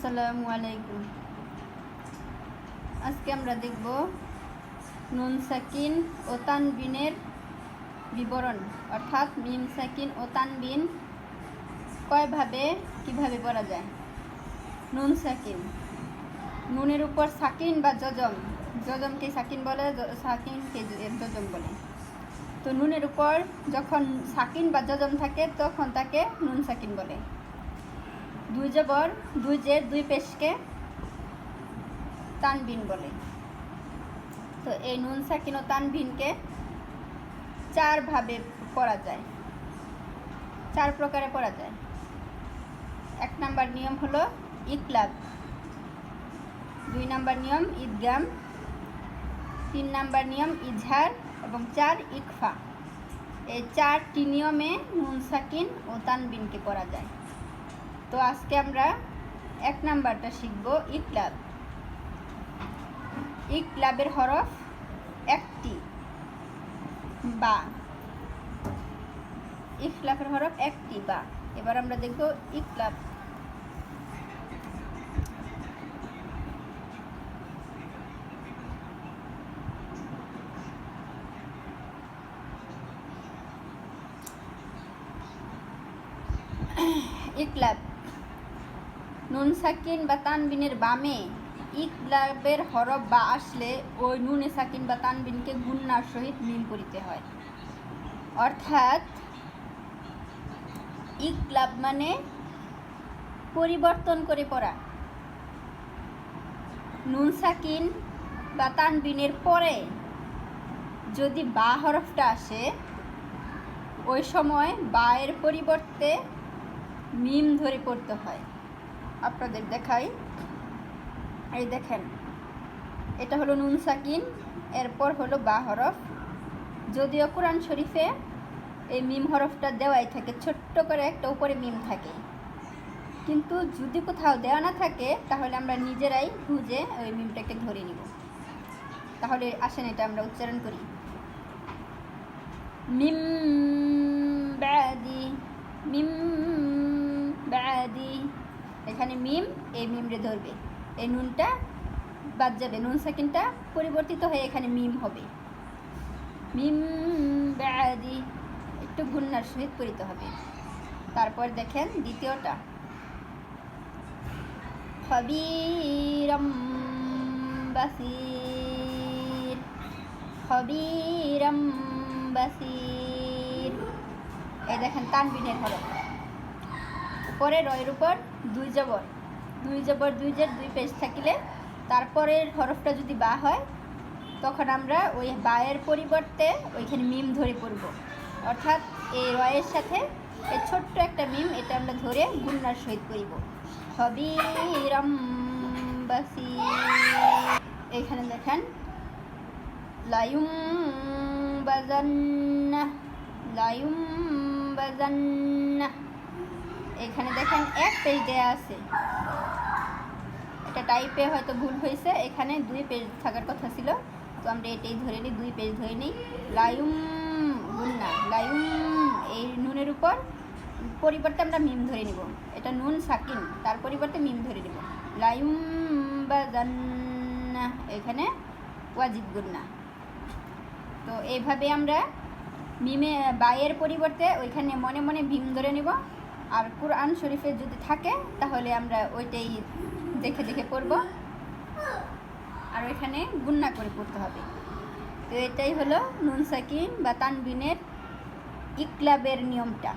আসসালামু আলাইকুম। আজকে আমরা দেখব নুন সাকিন ও তানবিনের বিবরণ, অর্থাৎ মিম সাকিন ও তানবিন কিভাবে পড়া যায়। নুন সাকিন, নুনের উপর সাকিন বা জজম, জজমকে সাকিন বলে, সাকিনকে জজম বলে। তো নুনের উপর যখন সাকিন বা জজম থাকে তখন তাকে নুন সাকিন বলে। দুই জবর, দুই জের, দুই পেশকে তানবিন বলে। তো এই নুন সাকিন ও তানবিনকে চারভাবে পড়া যায়, চার প্রকারে পড়া যায়। এক নাম্বার নিয়ম হলো ইকলাব, দুই নাম্বার নিয়ম ইদগাম, তিন নাম্বার নিয়ম ইজহার এবং চার ইকফা। এই চারটি নিয়মে নুন সাকিন ও তানবিনকে পড়া যায়। তো আজকে আমরা এক নাম্বারটা শিখব ইকলাব। ইকলাবের হরফ একটি বা, ইকলাবের হরফ একটি বা। এবার আমরা দেখব ইকলাব। ইকলাব, নুন সাকিন বা তানবিনের বামে ইকলাবের হরফ বা আসলে ওই নুনে সাকিন বা তানবিনকে গুন্নার সহিত মিল করিতে হয়। অর্থাৎ ইকলাব মানে পরিবর্তন করে পড়া। নুন সাকিন বা তানবিনের পরে যদি বা হরফটা আসে, ওই সময় বা এর পরিবর্তে মিম ধরে পড়তে হয়। আপনাদের দেখাই, এই দেখেন, এটা হলো নুন সাকিন, এরপর হলো বা হরফ। যদিও কোরআন শরীফে এই মিম হরফটা দেওয়াই থাকে, ছোট্ট করে একটা উপরে মিম থাকে, কিন্তু যদি কোথাও দেওয়া না থাকে তাহলে আমরা নিজেরাই বুঝে ওই মিমটাকে ধরে নিব। তাহলে আসেন এটা আমরা উচ্চারণ করি। মিম বাদি, মিম বাদি। এখানে মিম, এই মিমরে ধরবে, এই নুনটা বাদ যাবে, নুন সাকিনটা পরিবর্তিত হয়ে এখানে মিম হবে। মিম বাদি, একটু গুন্নার সহিত পড়িতে হবে। তারপর দেখেন দ্বিতীয়টা, খবীরম বাসীর, খবীরম বাসীর। এই দেখেন তানবিনের হরফ, উপরে রয়ের উপর দুই জবর, দুই জবর, দুই জের, দুই পেশ থাকিলে তারপরের হরফটা যদি বা হয় তখন আমরা ওই বায়ের পরিবর্তে ওইখানে মিম ধরে পড়ব। অর্থাৎ এই রয়ের সাথে এই ছোট্ট একটা মিম, এটা আমরা ধরে গুন্নার সহিত পড়ব। খবীরম বাসীর। এখানে দেখেন লায়ুম বাজান্না, লায়ুম বাজান্না। এখানে দেখেন এক পেজ দেয়া আছে, এটা টাইপে হয়তো ভুল হয়েছে, এখানে দুই পেজ থাকার কথা ছিল, তো আমরা এটাই ধরে নিই, দুই পেজ ধরে নিই। লায়ুম গুন্না, লায়ুম, এই নুনের উপর পরিবর্তে আমরা মিম ধরে নিব। এটা নুন সাকিন, তার পরিবর্তে মিম ধরে নিব। লায়ুম বাজান্না, এখানে ওয়াজিব গুন্না। তো এইভাবে আমরা মিমে বায়ের পরিবর্তে ওইখানে মনে মনে মিম ধরে নিব। আর কোরআন শরীফে যদি থাকে তাহলে আমরা ওইটাই দেখে দেখে পড়ব, আর ওইখানে গুন্না করে পড়তে হবে। তো এটাই হলো নুন সাকিন বা তানবিনের ইকলাবের নিয়মটা।